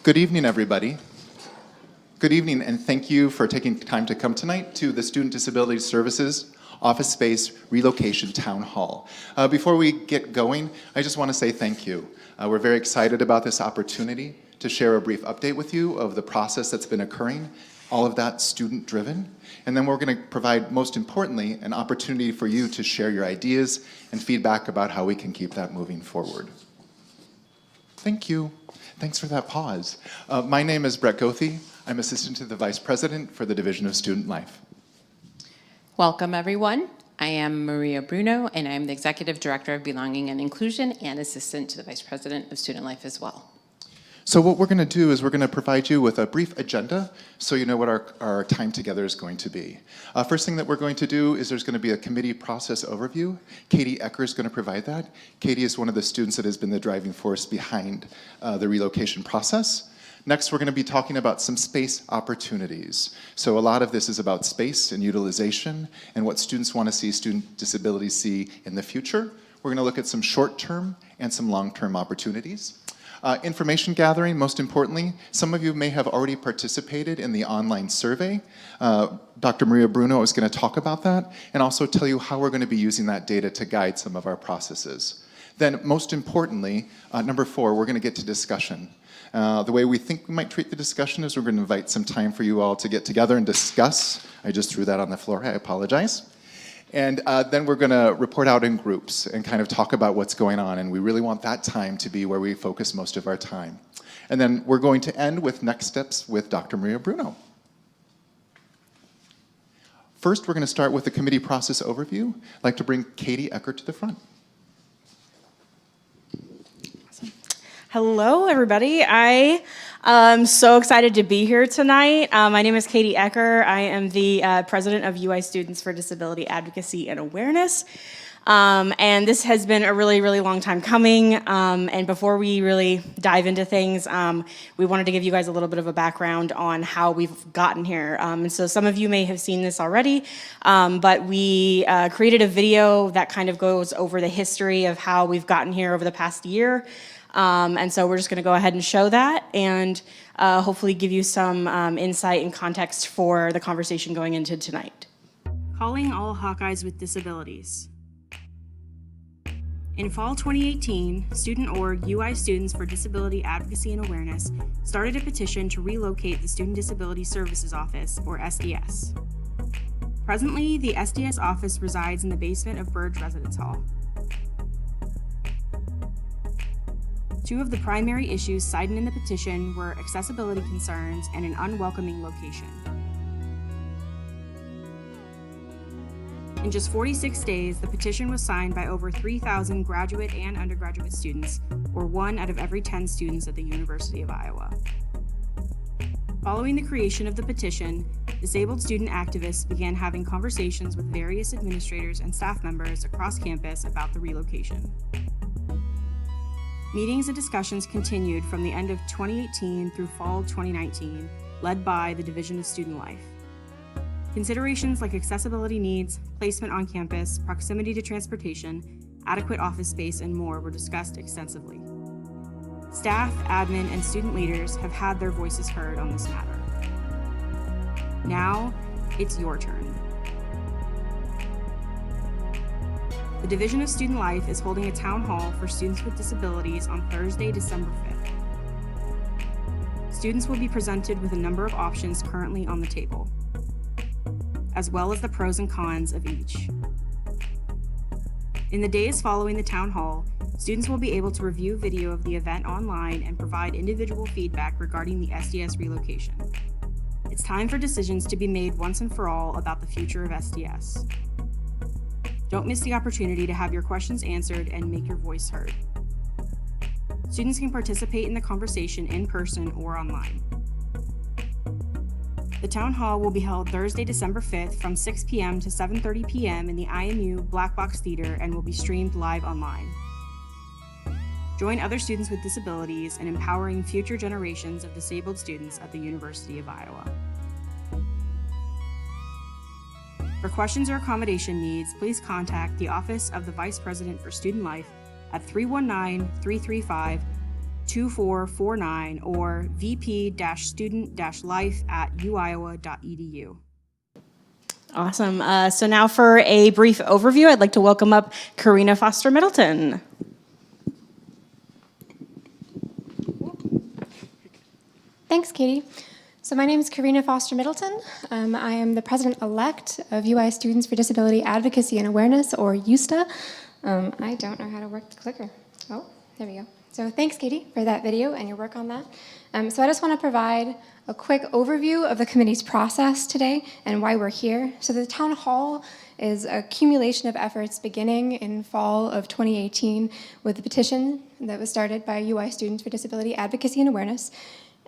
Good evening, everybody. Good evening, and thank you for taking time to come tonight to the Student Disability Services Office Space Relocation Town Hall. Before we get going, I just want to say thank you. We're very excited about this opportunity to share a brief update with you of the process that's been occurring, all of that student-driven, and then we're going to provide, most importantly, an opportunity for you to share your ideas and feedback about how we can keep that moving forward. Thank you. Thanks for that pause. My name is Brett Goethe. I'm Assistant to the Vice President for the Division of Student Life. Welcome, everyone. I am Maria Bruno, and I'm the Executive Director of Belonging and Inclusion and Assistant to the Vice President of Student Life as well. So what we're going to do is we're going to provide you with a brief agenda so you know what our time together is going to be. First thing that we're going to do is there's going to be a committee process overview. Katie Ecker is going to provide that. Katie is one of the students that has been the driving force behind the relocation process. Next, we're going to be talking about some space opportunities. So a lot of this is about space and utilization and what students want to see student disabilities see in the future. We're going to look at some short-term and some long-term opportunities. Information gathering, most importantly, some of you may have already participated in the online survey. Dr. Maria Bruno is going to talk about that and also tell you how we're going to be using that data to guide some of our processes. Then, most importantly, number 4, we're going to get to discussion. The way we think we might treat the discussion is we're going to invite some time for you all to get together and discuss. I just threw that on the floor, I apologize. And then we're going to report out in groups and kind of talk about what's going on, and we really want that time to be where we focus most of our time. And then we're going to end with next steps with Dr. Maria Bruno. First, we're going to start with the committee process overview. I'd like to bring Katie Ecker to the front. Hello, everybody. I am so excited to be here tonight. My name is Katie Ecker. I am the president of UI Students for Disability Advocacy and Awareness. And this has been a really, really long time coming. And before we really dive into things, we wanted to give you guys a little bit of a background on how we've gotten here. And so some of you may have seen this already, but we created a video that kind of goes over the history of how we've gotten here over the past year. And so we're just going to go ahead and show that and hopefully give you some insight and context for the conversation going into tonight. Calling all Hawkeyes with disabilities. In fall 2018, student org UI Students for Disability Advocacy and Awareness started a petition to relocate the Student Disability Services Office, or SDS. Presently, the SDS office resides in the basement of Burge Residence Hall. Two of the primary issues cited in the petition were accessibility concerns and an unwelcoming location. In just 46 days, the petition was signed by over 3,000 graduate and undergraduate students, or 1 out of every 10 students at the University of Iowa. Following the creation of the petition, disabled student activists began having conversations with various administrators and staff members across campus about the relocation. Meetings and discussions continued from the end of 2018 through fall 2019, led by the Division of Student Life. Considerations like accessibility needs, placement on campus, proximity to transportation, adequate office space, and more were discussed extensively. Staff, admin, and student leaders have had their voices heard on this matter. Now, it's your turn. The Division of Student Life is holding a town hall for students with disabilities on Thursday, December 5th. Students will be presented with a number of options currently on the table, as well as the pros and cons of each. In the days following the town hall, students will be able to review video of the event online and provide individual feedback regarding the SDS relocation. It's time for decisions to be made once and for all about the future of SDS. Don't miss the opportunity to have your questions answered and make your voice heard. Students can participate in the conversation in person or online. The Town Hall will be held Thursday, December 5th from 6 p.m. to 7:30 p.m. in the IMU Black Box Theater and will be streamed live online. Join other students with disabilities in empowering future generations of disabled students at the University of Iowa. For questions or accommodation needs, please contact the Office of the Vice President for Student Life at 319-335-2333 2449 or vp-student-life@uiowa.edu. Awesome. So now for a brief overview, I'd like to welcome up Karina Foster Middleton. Thanks, Katie. So my name is Karina Foster Middleton. I am the president-elect of UI Students for Disability Advocacy and Awareness, or USTA. I don't know how to work the clicker. Oh, there we go. So thanks, Katie, for that video and your work on that. So I just want to provide a quick overview of the committee's process today and why we're here. So the town hall is a accumulation of efforts beginning in fall of 2018 with the petition that was started by UI Students for Disability Advocacy and Awareness,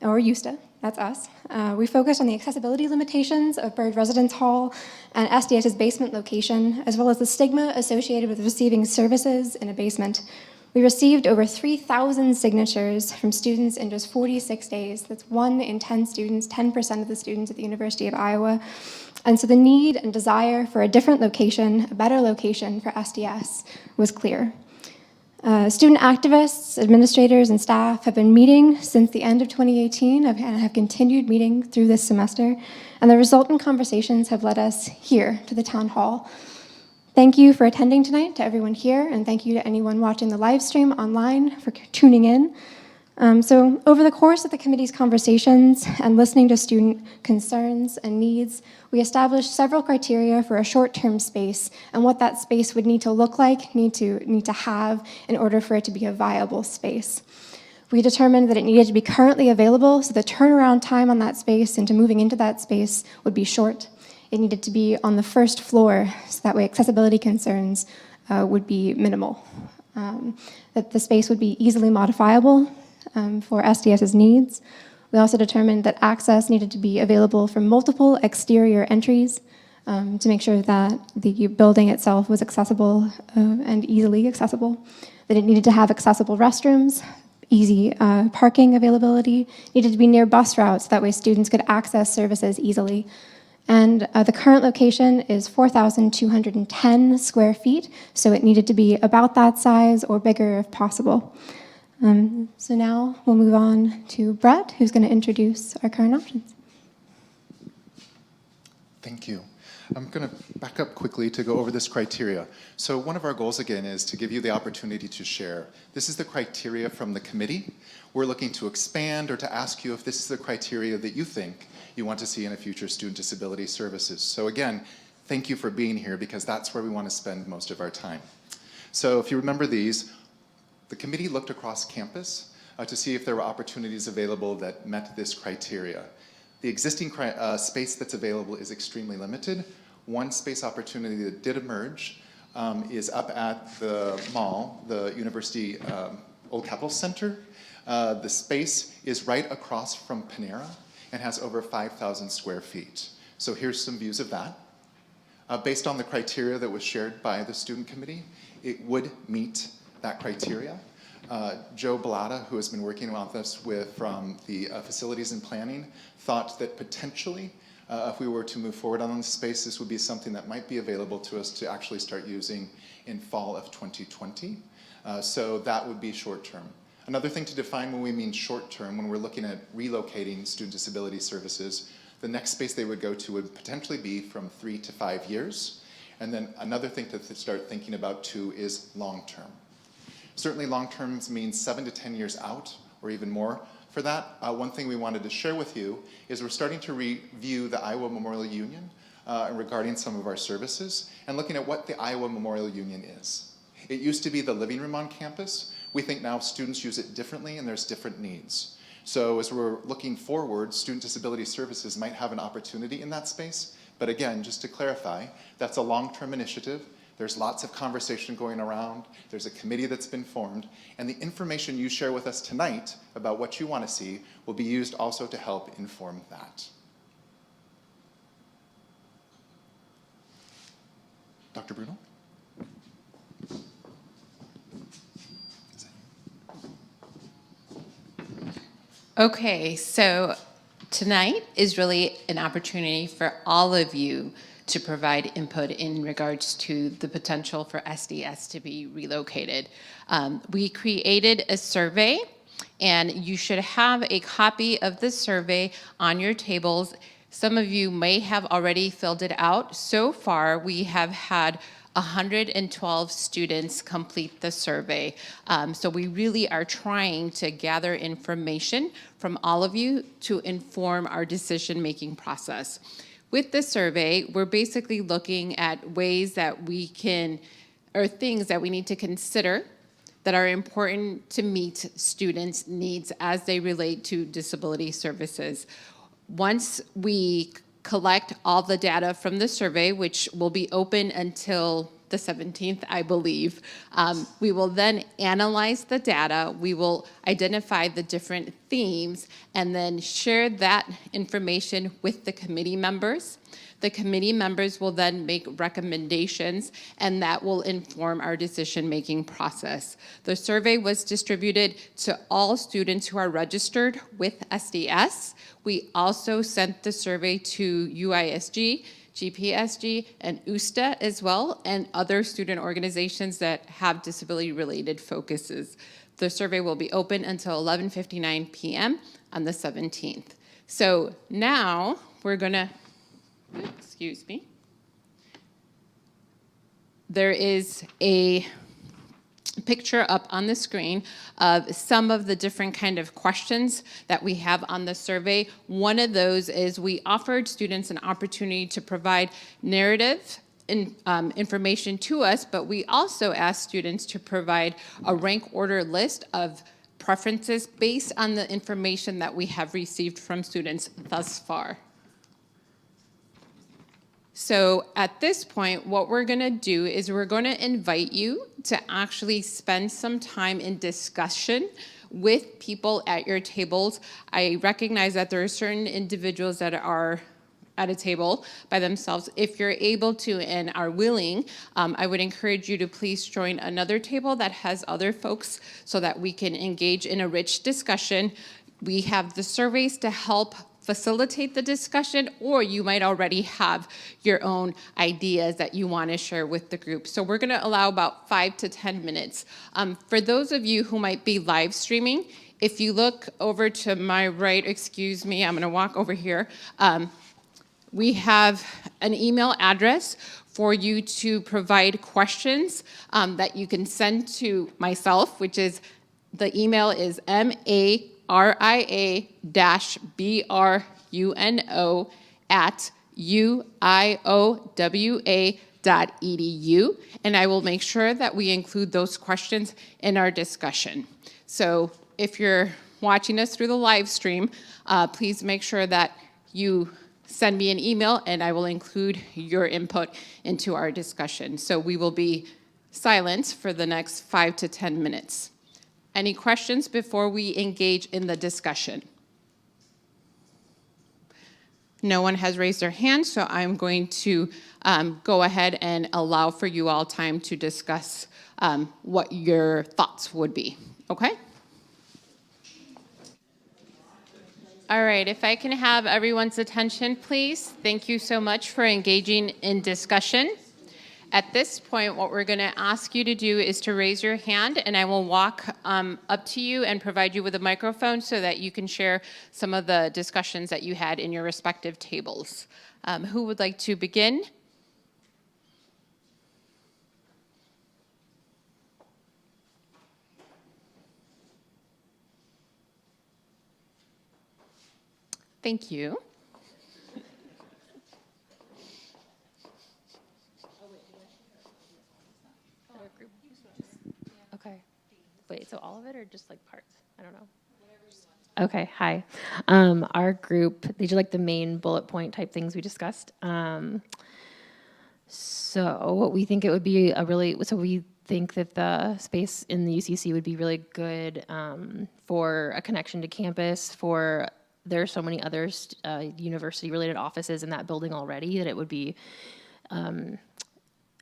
or USTA, that's us. We focused on the accessibility limitations of Bird Residence Hall and SDS's basement location, as well as the stigma associated with receiving services in a basement. We received over 3,000 signatures from students in just 46 days. That's 1 in 10 students, 10% of the students at the University of Iowa. And so the need and desire for a different location, a better location for SDS was clear. Student activists, administrators, and staff have been meeting since the end of 2018 and have continued meeting through this semester. And the resultant conversations have led us here to the town hall. Thank you for attending tonight, to everyone here, and thank you to anyone watching the live stream online for tuning in. So over the course of the committee's conversations and listening to student concerns and needs, we established several criteria for a short-term space and what that space would need to look like, need to have in order for it to be a viable space. We determined that it needed to be currently available, so the turnaround time on that space into moving into that space would be short. It needed to be on the first floor, so that way accessibility concerns would be minimal. That the space would be easily modifiable for SDS's needs. We also determined that access needed to be available from multiple exterior entries to make sure that the building itself was accessible and easily accessible. That it needed to have accessible restrooms, easy parking availability, needed to be near bus routes, that way students could access services easily. And the current location is 4,210 square feet, so it needed to be about that size or bigger if possible. So now we'll move on to Brett, who's going to introduce our current options. Thank you. I'm going to back up quickly to go over this criteria. So one of our goals, again, is to give you the opportunity to share. This is the criteria from the committee. We're looking to expand or to ask you if this is the criteria that you think you want to see in a future student disability services. So again, thank you for being here, because that's where we want to spend most of our time. So if you remember these, the committee looked across campus to see if there were opportunities available that met this criteria. The existing space that's available is extremely limited. One space opportunity that did emerge is up at the mall, the University Old Capitol Center. The space is right across from Panera and has over 5,000 square feet. So here's some views of that. Based on the criteria that was shared by the student committee, it would meet that criteria. Joe Bellata, who has been working with us from the facilities and planning, thought that potentially, if we were to move forward on this space, this would be something that might be available to us to actually start using in fall of 2020. So that would be short term. Another thing to define when we mean short term, when we're looking at relocating student disability services, the next space they would go to would potentially be from 3 to 5 years. And then another thing to start thinking about too is long term. Certainly long term means 7 to 10 years out, or even more. For that, one thing we wanted to share with you is we're starting to review the Iowa Memorial Union regarding some of our services and looking at what the Iowa Memorial Union is. It used to be the living room on campus. We think now students use it differently and there's different needs. So as we're looking forward, student disability services might have an opportunity in that space. But again, just to clarify, that's a long-term initiative. There's lots of conversation going around. There's a committee that's been formed. And the information you share with us tonight about what you want to see will be used also to help inform that. Dr. Bruno? Okay, so tonight is really an opportunity for all of you to provide input in regards to the potential for SDS to be relocated. We created a survey And you should have a copy of the survey on your tables. Some of you may have already filled it out. So far, we have had 112 students complete the survey. So we really are trying to gather information from all of you to inform our decision-making process. With the survey, we're basically looking at ways that we can, or things that we need to consider that are important to meet students' needs as they relate to disability services. Once we collect all the data from the survey, which will be open until the 17th, I believe. We will then analyze the data. We will identify the different themes and then share that information with the committee members. The committee members will then make recommendations, and that will inform our decision-making process. The survey was distributed to all students who are registered with SDS. We also sent the survey to UISG, GPSG, and USTA as well, and other student organizations that have disability-related focuses. The survey will be open until 11:59 p.m. on the 17th. So now we're gonna, excuse me. There is a picture up on the screen of some of the different kind of questions that we have on the survey. One of those is we offered students an opportunity to provide narrative information to us, but we also asked students to provide a rank order list of preferences based on the information that we have received from students thus far. So at this point, what we're going to do is we're going to invite you to actually spend some time in discussion with people at your tables. I recognize that there are certain individuals that are at a table by themselves. If you're able to and are willing, I would encourage you to please join another table that has other folks so that we can engage in a rich discussion. We have the surveys to help facilitate the discussion, or you might already have your own ideas that you want to share with the group. So we're going to allow about 5 to 10 minutes. For those of you who might be live streaming, if you look over to my right, excuse me, I'm going to walk over here. We have an email address for you to provide questions that you can send to myself, which is, the email is maria.bruno@uiowa.edu, and I will make sure that we include those questions in our discussion. So if you're watching us through the live stream, please make sure that you send me an email and I will include your input into our discussion. So we will be silent for the next 5 to 10 minutes. Any questions before we engage in the discussion? No one has raised their hand, so I'm going to go ahead and allow for you all time to discuss what your thoughts would be, okay? All right, if I can have everyone's attention, please. Thank you so much for engaging in discussion. At this point, what we're going to ask you to do is to raise your hand, and I will walk up to you and provide you with a microphone so that you can share some of the discussions that you had in your respective tables. Who would like to begin? Thank you. Okay. Wait, so all of it or just like parts? I don't know. Okay, hi. Our group, these are like the main bullet point type things we discussed. So we think it would be we think that the space in the UCC would be really good for a connection to campus, there are so many other university-related offices in that building already that it would be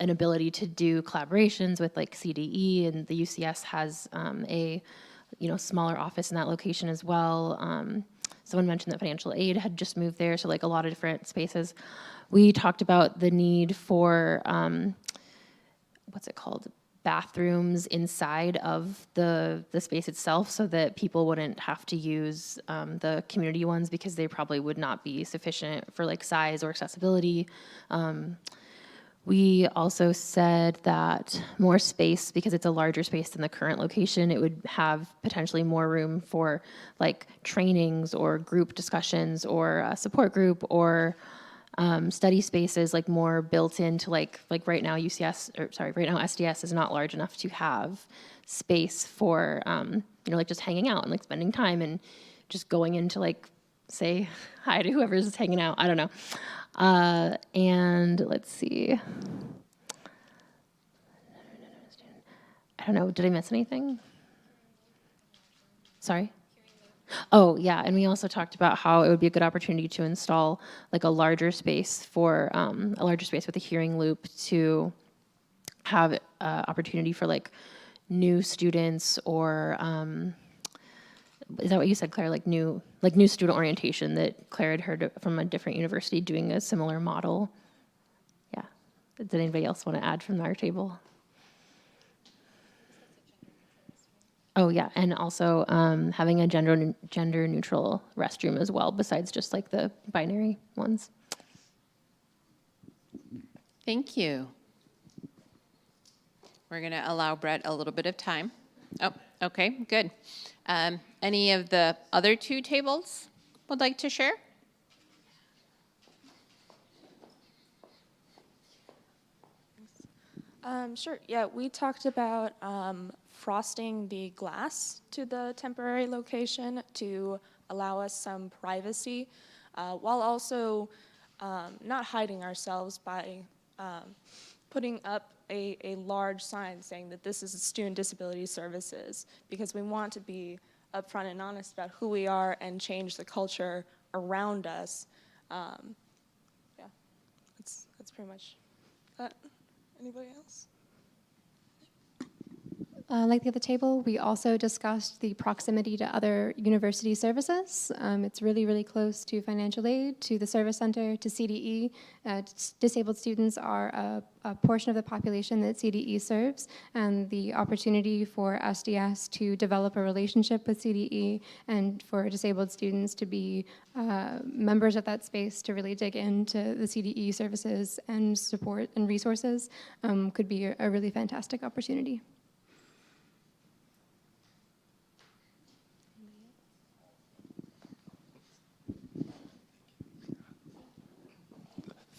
an ability to do collaborations with like CDE, and the UCS has a smaller office in that location as well. Someone mentioned that financial aid had just moved there, so like a lot of different spaces. We talked about the need for bathrooms inside of the space itself so that people wouldn't have to use the community ones because they probably would not be sufficient for like size or accessibility. We also said that more space, because it's a larger space than the current location, it would have potentially more room for like trainings or group discussions or a support group or study spaces, like more built into like right now right now SDS is not large enough to have space for like just hanging out and like spending time and just going into like say hi to whoever's hanging out. I don't know. And let's see. I don't know. Did I miss anything? Sorry? Oh, yeah. And we also talked about how it would be a good opportunity to install like a larger space for with a hearing loop to have opportunity for like new students or is that what you said, Claire? Like new student orientation that Claire had heard from a different university doing a similar model. Yeah. Did anybody else want to add from our table? Oh yeah, and also having a gender neutral restroom as well, besides just like the binary ones. Thank you. We're going to allow Brett a little bit of time. Oh, okay, good. Any of the other two tables would like to share? Sure. Yeah, we talked about frosting the glass to the temporary location to allow us some privacy, while also not hiding ourselves by putting up a large sign saying that this is Student Disability Services, because we want to be upfront and honest about who we are and change the culture around us. Yeah, that's pretty much that. Anybody else? Like the other table, we also discussed the proximity to other university services. It's really, really close to financial aid, to the service center, to CDE. Disabled students are a portion of the population that CDE serves, and the opportunity for SDS to develop a relationship with CDE and for disabled students to be members of that space to really dig into the CDE services and support and resources could be a really fantastic opportunity.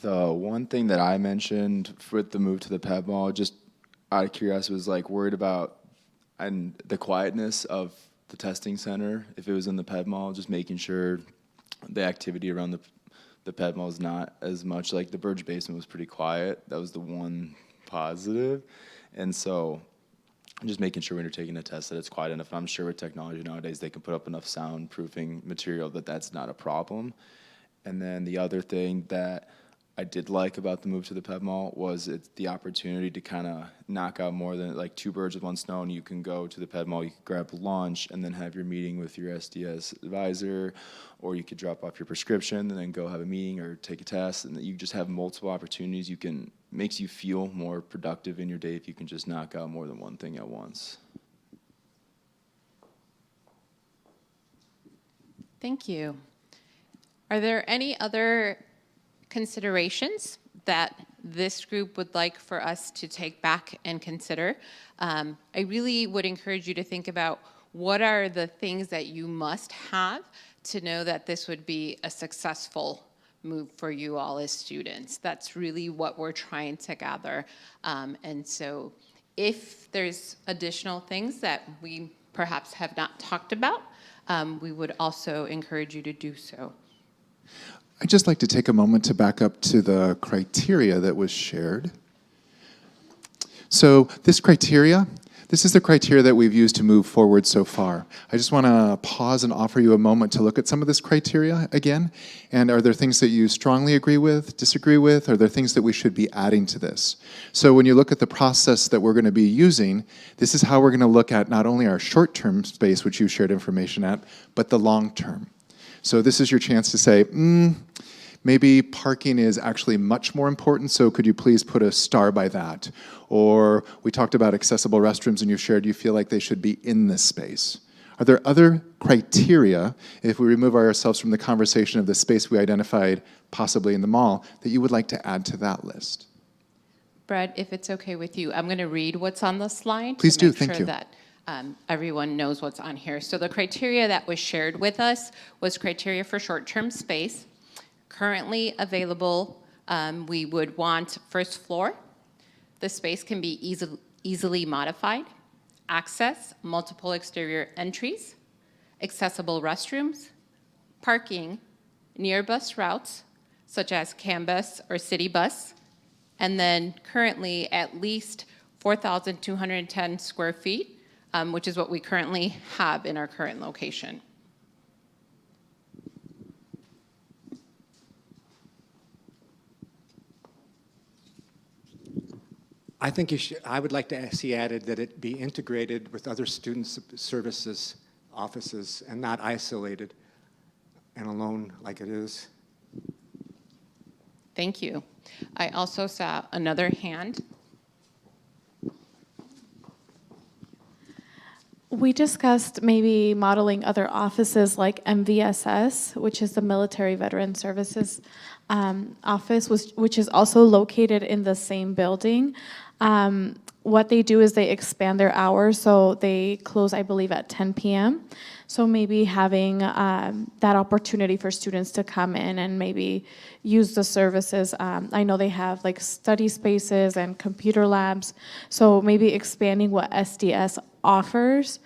The one thing that I mentioned with the move to the Pep Mall, just out of curiosity, was like worried about and the quietness of the testing center. If it was in the Pep Mall, just making sure the activity around the Pep Mall is not as much. Like the Burge basement was pretty quiet. That was the one positive. And so just making sure when you're taking a test that it's quiet enough. And I'm sure with technology nowadays, they can put up enough soundproofing material that that's not a problem. And then the other thing that I did like about the move to the Pep Mall was it's the opportunity to kind of knock out more than like two birds with one stone. You can go to the Pep Mall, you can grab lunch, and then have your meeting with your SDS advisor, or you could drop off your prescription and then go have a meeting or take a test, and you just have multiple opportunities. Makes you feel more productive in your day if you can just knock out more than one thing at once. Thank you. Are there any other considerations that this group would like for us to take back and consider? I really would encourage you to think about what are the things that you must have to know that this would be a successful move for you all as students. That's really what we're trying to gather. And so if there's additional things that we perhaps have not talked about, we would also encourage you to do so. I'd just like to take a moment to back up to the criteria that was shared. So this is the criteria that we've used to move forward so far. I just want to pause and offer you a moment to look at some of this criteria again. And are there things that you strongly agree with, disagree with? Are there things that we should be adding to this? So when you look at the process that we're going to be using, this is how we're going to look at not only our short-term space, which you shared information at, but the long-term. So this is your chance to say, Maybe parking is actually much more important, so could you please put a star by that? Or we talked about accessible restrooms and you shared you feel like they should be in this space. Are there other criteria, if we remove ourselves from the conversation of the space we identified possibly in the mall, that you would like to add to that list? Brett, if it's okay with you, I'm going to read what's on the slide. Please to do, make thank sure you. that everyone knows what's on here. So the criteria that was shared with us was criteria for short-term space. Currently available, we would want first floor. The space can be easily modified. Access, multiple exterior entries, accessible restrooms, parking, near bus routes, such as CAN bus or city bus, and then currently at least 4,210 square feet, which is what we currently have in our current location. I think I would like to see added that it be integrated with other student services offices and not isolated and alone like it is. Thank you. I also saw another hand. We discussed maybe modeling other offices like MVSS, which is the Military Veteran Services office, which is also located in the same building. What they do is they expand their hours, so they close, I believe, at 10 p.m. So maybe having that opportunity for students to come in and maybe use the services. I know they have like study spaces and computer labs, so maybe expanding what SDS offers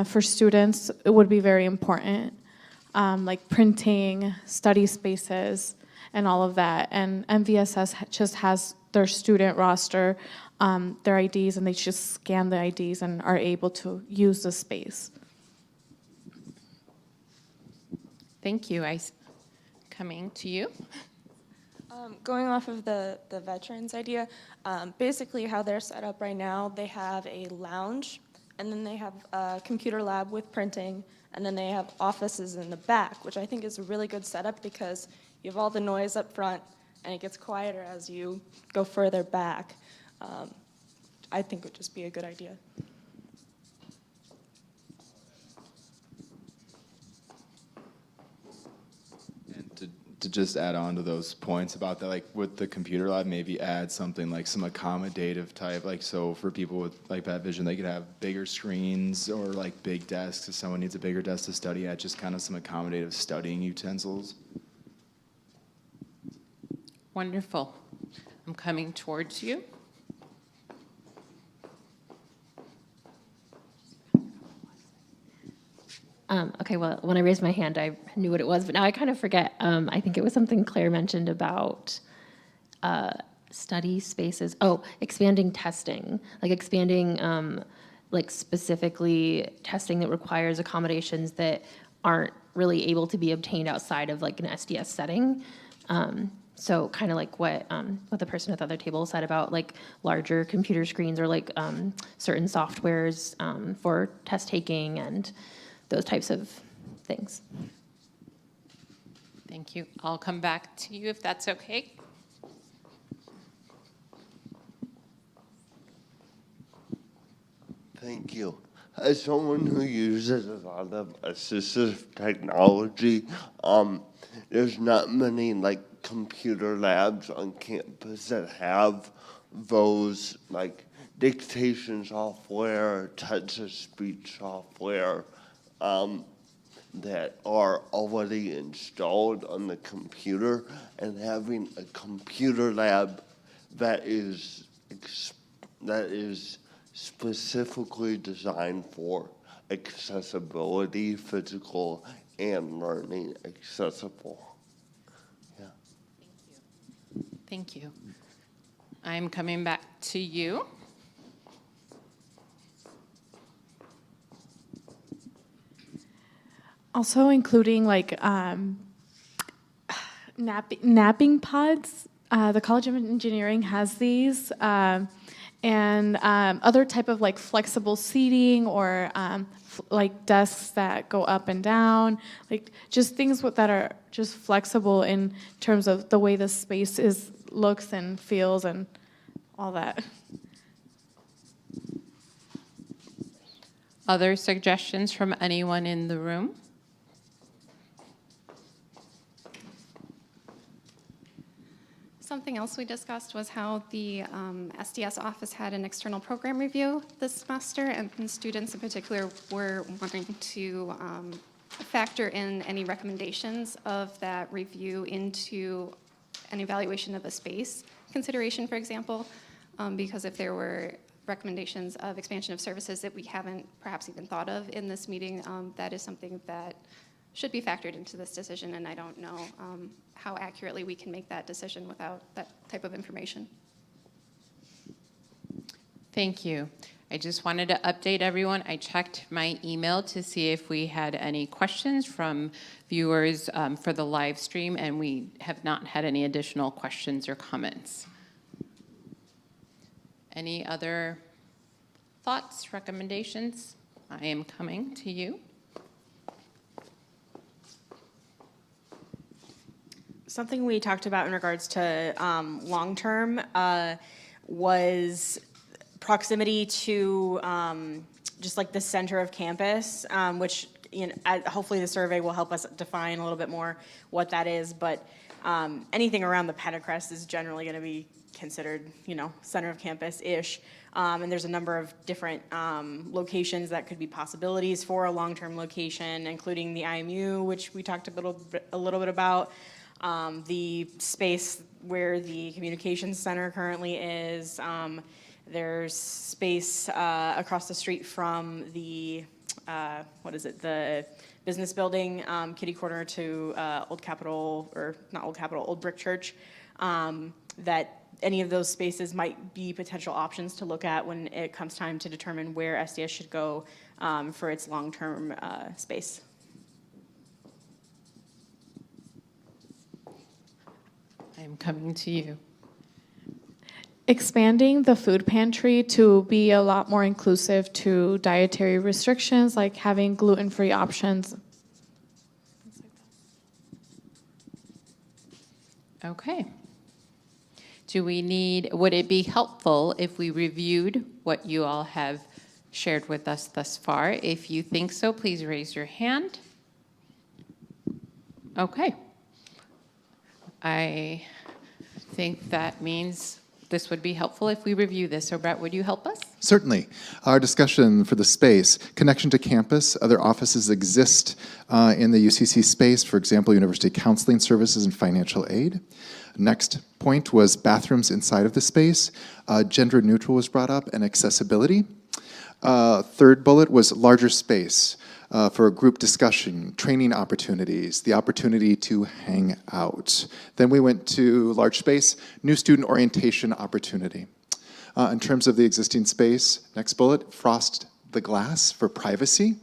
for students, it would be very important, like printing, study spaces, and all of that. And MVSS just has their student roster, their IDs, and they just scan the IDs and are able to use the space. Thank you. Coming to you. Going off of the veterans idea, basically how they're set up right now, they have a lounge, and then they have a computer lab with printing, and then they have offices in the back, which I think is a really good setup because you have all the noise up front, and it gets quieter as you go further back. I think it would just be a good idea. And to just add on to those points about that, like with the computer lab, maybe add something like some accommodative type, like so for people with like bad vision, they could have bigger screens or like big desks if someone needs a bigger desk to study at, just kind of some accommodative studying utensils. Wonderful. I'm coming towards you. Okay, well, when I raised my hand, I knew what it was, but now I kind of forget. I think it was something Claire mentioned about study spaces. Oh, expanding testing, like expanding, like specifically testing that requires accommodations that aren't really able to be obtained outside of like an SDS setting. So kind of like what the person at the other table said about like larger computer screens or like certain softwares for test taking and those types of things. Thank you. I'll come back to you if that's okay. Thank you. As someone who uses a lot of assistive technology, there's not many like computer labs on campus that have those like dictation software, text-to-speech software that are already installed on the computer, and having a computer lab that is specifically designed for accessibility, physical and learning accessible. Yeah. Thank you. I'm coming back to you. Also including like napping pods. The College of Engineering has these, and and other type of like flexible seating or like desks that go up and down, like just things that are just flexible in terms of the way the space looks and feels and all that. Other suggestions from anyone in the room? Something else we discussed was how the SDS office had an external program review this semester, and students in particular were wanting to factor in any recommendations of that review into an evaluation of a space consideration, for example, because if there were recommendations of expansion of services that we haven't perhaps even thought of in this meeting, that is something that should be factored into this decision, and I don't know how accurately we can make that decision without that type of information. Thank you. I just wanted to update everyone. I checked my email to see if we had any questions from viewers for the live stream, and we have not had any additional questions or comments. Any other thoughts, recommendations? I am coming to you. Something we talked about in regards to long-term was proximity to just like the center of campus, which hopefully the survey will help us define a little bit more what that is. But anything around the Pentacrest is generally going to be considered, center of campus-ish. And there's a number of different locations that could be possibilities for a long-term location, including the IMU, which we talked a little bit about. The space where the communications center currently is. There's space across the street from the, the business building, kitty corner to Old Brick Church. That any of those spaces might be potential options to look at when it comes time to determine where SDS should go for its long-term space. I'm coming to you. Expanding the food pantry to be a lot more inclusive to dietary restrictions, like having gluten-free options. Okay. Would it be helpful if we reviewed what you all have shared with us thus far? If you think so, please raise your hand. Okay. I think that means this would be helpful if we review this. So Brett, would you help us? Certainly. Our discussion for the space, connection to campus, other offices exist in the UCC space, for example, University Counseling Services and Financial Aid. Next point was bathrooms inside of the space. Gender neutral was brought up, and accessibility. Third bullet was larger space for a group discussion, training opportunities, the opportunity to hang out. Then we went to large space, new student orientation opportunity. In terms of the existing space, next bullet, frost the glass for privacy.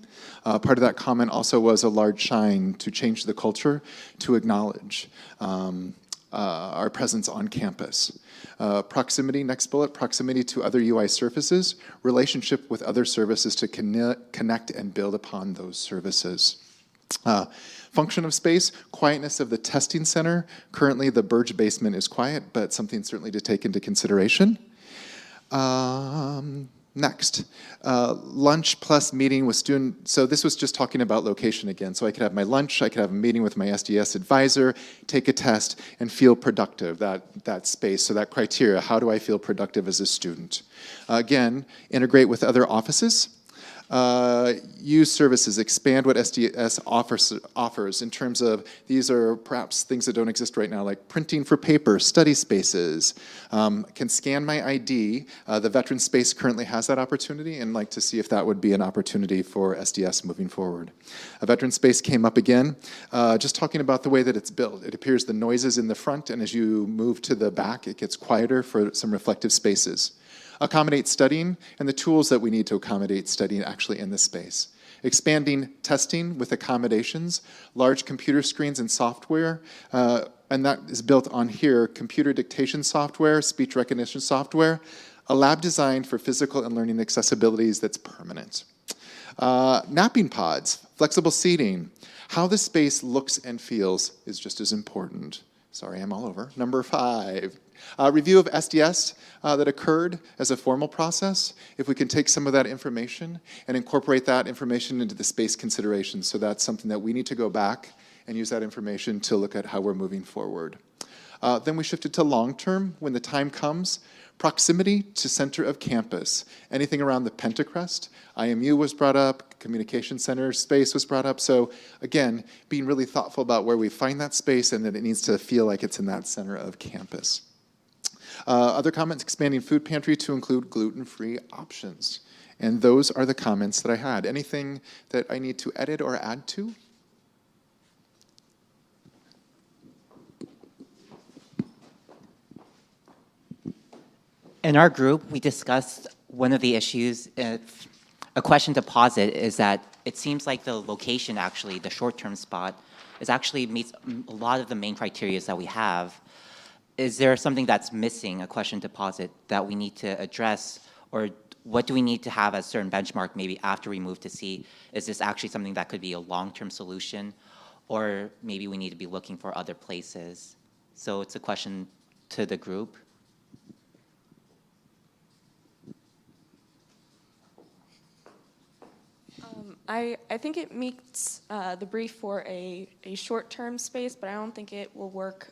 Part of that comment also was a large shine to change the culture, to acknowledge our presence on campus. Proximity, next bullet, proximity to other UI services, relationship with other services to connect and build upon those services. Function of space, quietness of the testing center. Currently, the Burge basement is quiet, but something certainly to take into consideration. Next, lunch plus meeting with student. So this was just talking about location again. So I could have my lunch, I could have a meeting with my SDS advisor, take a test, and feel productive, that space. So that criteria, how do I feel productive as a student? Again, integrate with other offices. Use services, expand what SDS offers in terms of, these are perhaps things that don't exist right now, like printing for paper, study spaces, can scan my ID. The veteran space currently has that opportunity, and like to see if that would be an opportunity for SDS moving forward. A veteran space came up again, just talking about the way that it's built. It appears the noise is in the front, and as you move to the back, it gets quieter for some reflective spaces. Accommodate studying, and the tools that we need to accommodate studying actually in this space. Expanding testing with accommodations, large computer screens and software, and that is built on here, computer dictation software, speech recognition software. A lab designed for physical and learning accessibilities that's permanent. Napping pods, flexible seating. How the space looks and feels is just as important. Sorry, I'm all over. Number 5, review of SDS that occurred as a formal process. If we can take some of that information and incorporate that information into the space considerations. So that's something that we need to go back and use that information to look at how we're moving forward. Then we shifted to long-term when the time comes. Proximity to center of campus. Anything around the Pentacrest, IMU was brought up, communication center space was brought up. So again, being really thoughtful about where we find that space and that it needs to feel like it's in that center of campus. Other comments, expanding food pantry to include gluten-free options. And those are the comments that I had. Anything that I need to edit or add to? In our group, we discussed one of the issues, a question to posit is that it seems like the location actually, the short-term spot, actually meets a lot of the main criteria that we have. Is there something that's missing, a question to posit, that we need to address, or what do we need to have as a certain benchmark maybe after we move to see, is this actually something that could be a long-term solution, or maybe we need to be looking for other places? So it's a question to the group. I think it meets the brief for a short-term space, but I don't think it will work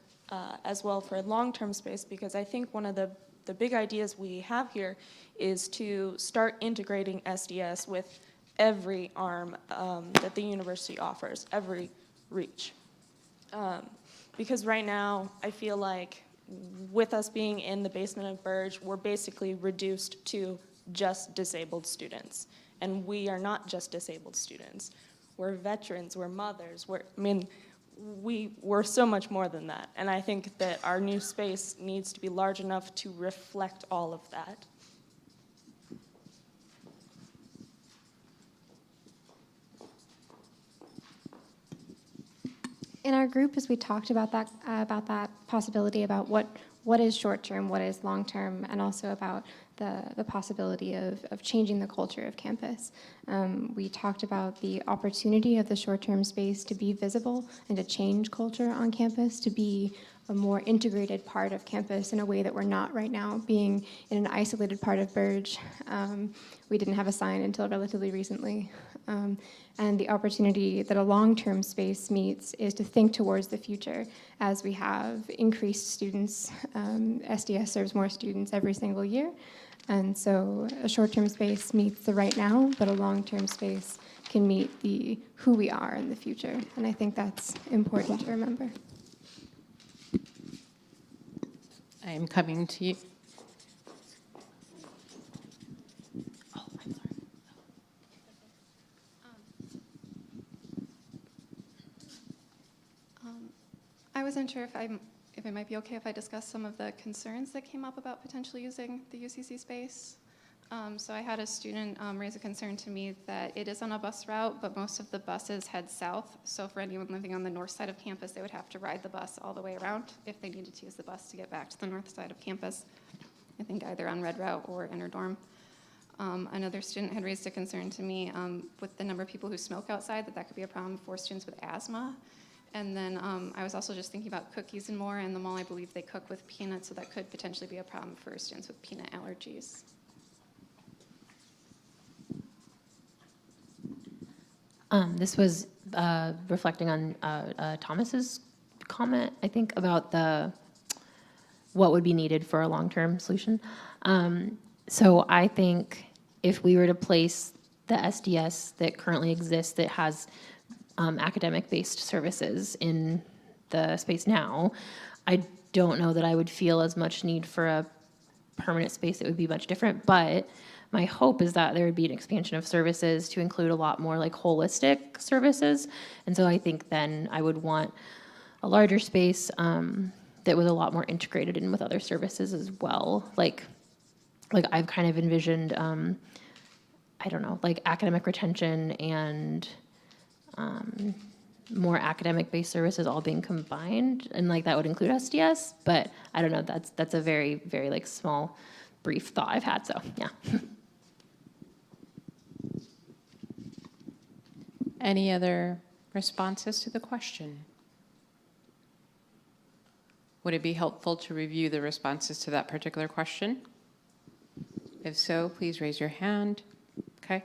as well for a long-term space, because I think one of the big ideas we have here is to start integrating SDS with every arm that the university offers, every reach. Because right now, I feel like with us being in the basement of Burge, we're basically reduced to just disabled students. And we are not just disabled students. We're veterans, we're mothers, we're so much more than that. And I think that our new space needs to be large enough to reflect all of that. In our group, as we talked about that possibility, about what is short-term, what is long-term, and also about the possibility of changing the culture of campus. We talked about the opportunity of the short-term space to be visible and to change culture on campus, to be a more integrated part of campus in a way that we're not right now, being in an isolated part of Burge. We didn't have a sign until relatively recently. And the opportunity that a long-term space meets is to think towards the future as we have increased students. SDS serves more students every single year. And so a short-term space meets the right now, but a long-term space can meet the who we are in the future. And I think that's important to remember. I am coming to you. Oh, I'm sorry. I wasn't sure if it might be okay if I discuss some of the concerns that came up about potentially using the UCC space. So I had a student raise a concern to me that it is on a bus route, but most of the buses head south. So for anyone living on the north side of campus, they would have to ride the bus all the way around if they needed to use the bus to get back to the north side of campus. I think either on Red Route or Interdorm. Another student had raised a concern to me with the number of people who smoke outside, that could be a problem for students with asthma. And then I was also just thinking about cookies and more. In the mall, I believe they cook with peanuts, so that could potentially be a problem for students with peanut allergies. This was reflecting on Thomas's comment, I think, about what would be needed for a long-term solution. So I think if we were to place the SDS that currently exists that has academic-based services in the space now, I don't know that I would feel as much need for a permanent space that would be much different, but my hope is that there would be an expansion of services to include a lot more like holistic services. And so I think then I would want a larger space that was a lot more integrated in with other services as well. Like I've kind of envisioned, I don't know, like academic retention and more academic-based services all being combined, and like that would include SDS. But I don't know. That's a very, very like small brief thought I've had, so yeah. Any other responses to the question? Would it be helpful to review the responses to that particular question? If so, please raise your hand. Okay.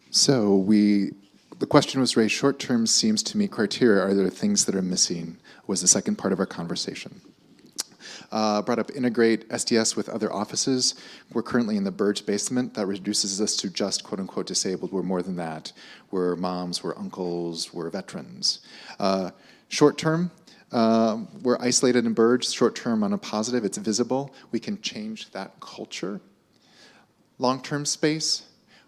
So the question was raised, short term seems to meet criteria. Are there things that are missing? Was the second part of our conversation. Brought up integrate SDS with other offices. We're currently in the Burge basement. That reduces us to just quote unquote disabled. We're more than that. We're moms, we're uncles, we're veterans. Short term, we're isolated in Burge. Short term on a positive, it's visible. We can change that culture. Long term space,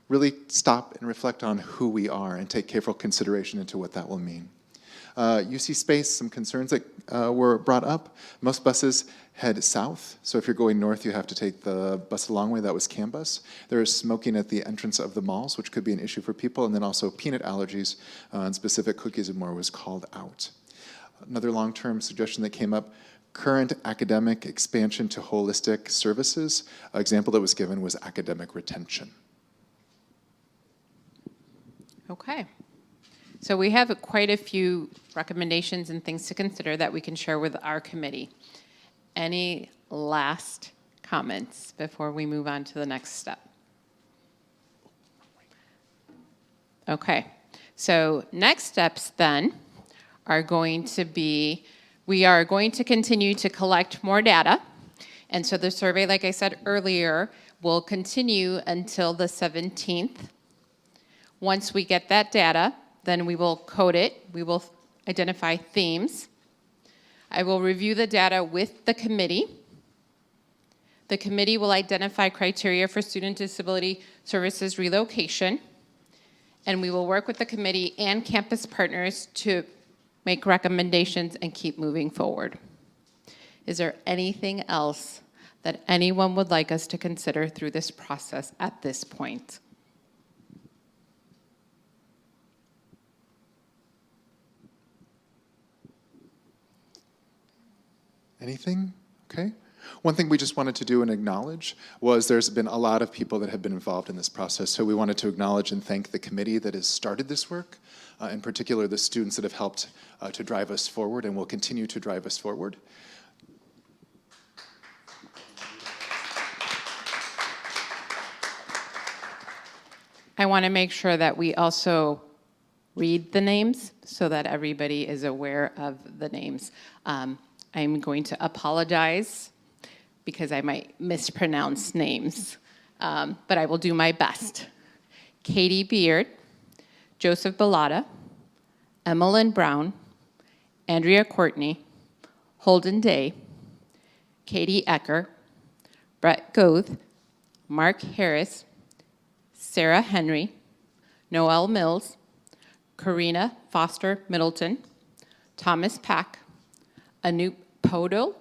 really stop and reflect on who we are and take careful consideration into what that will mean. UC space, some concerns that were brought up. Most buses head south, so if you're going north, you have to take the bus a long way. That was CAN bus. There is smoking at the entrance of the malls, which could be an issue for people, and then also peanut allergies and specific cookies and more was called out. Another long-term suggestion that came up, current academic expansion to holistic services. An example that was given was academic retention. Okay. So we have quite a few recommendations and things to consider that we can share with our committee. Any last comments before we move on to the next step? Okay. So next steps then are going to be, we are going to continue to collect more data. And so the survey, like I said earlier, will continue until the 17th. Once we get that data, then we will code it. We will identify themes. I will review the data with the committee. The committee will identify criteria for student disability services relocation. And we will work with the committee and campus partners to make recommendations and keep moving forward. Is there anything else that anyone would like us to consider through this process at this point? Anything? Okay. One thing we just wanted to do and acknowledge was there's been a lot of people that have been involved in this process. So we wanted to acknowledge and thank the committee that has started this work, in particular the students that have helped to drive us forward and will continue to drive us forward. I want to make sure that we also read the names so that everybody is aware of the names. I'm going to apologize because I might mispronounce names, but I will do my best. Katie Beard, Joseph Bellotta, Emmeline Brown, Andrea Courtney, Holden Day, Katie Ecker, Brett Goth, Mark Harris, Sarah Henry, Noelle Mills, Karina Foster Middleton, Thomas Pack, Anoop Podol,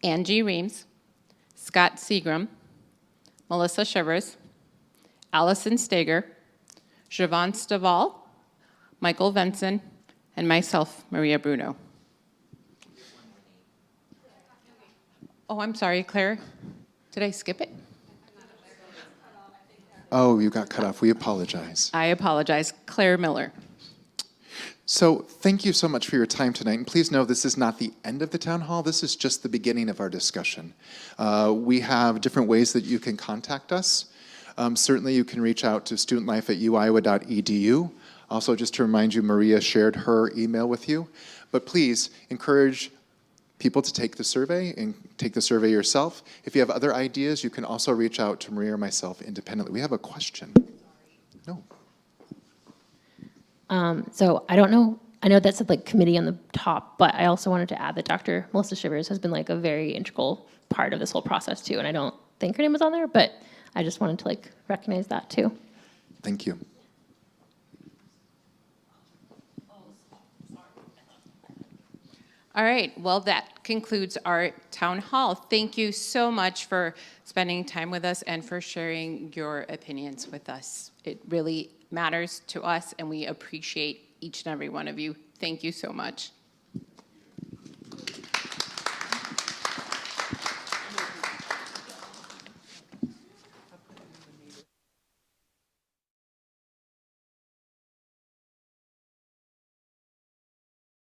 Angie Reams, Scott Seagram, Melissa Shivers, Allison Steger, Siobhan Staval, Michael Venson, and myself, Maria Bruno. Oh, I'm sorry, Claire. Did I skip it? Oh, you got cut off. We apologize. I apologize. Claire Miller. So thank you so much for your time tonight. And please know this is not the end of the town hall. This is just the beginning of our discussion. We have different ways that you can contact us. Certainly you can reach out to studentlife@uiowa.edu. Also, just to remind you, Maria shared her email with you. But please encourage people to take the survey and take the survey yourself. If you have other ideas, you can also reach out to Maria or myself independently. We have a question. No. So I don't know, I know that's like committee on the top, but I also wanted to add that Dr. Melissa Shivers has been like a very integral part of this whole process too. And I don't think her name was on there, but I just wanted to like recognize that too. Thank you. All right, well, that concludes our town hall. Thank you so much for spending time with us and for sharing your opinions with us. It really matters to us, and we appreciate each and every one of you. Thank you so much.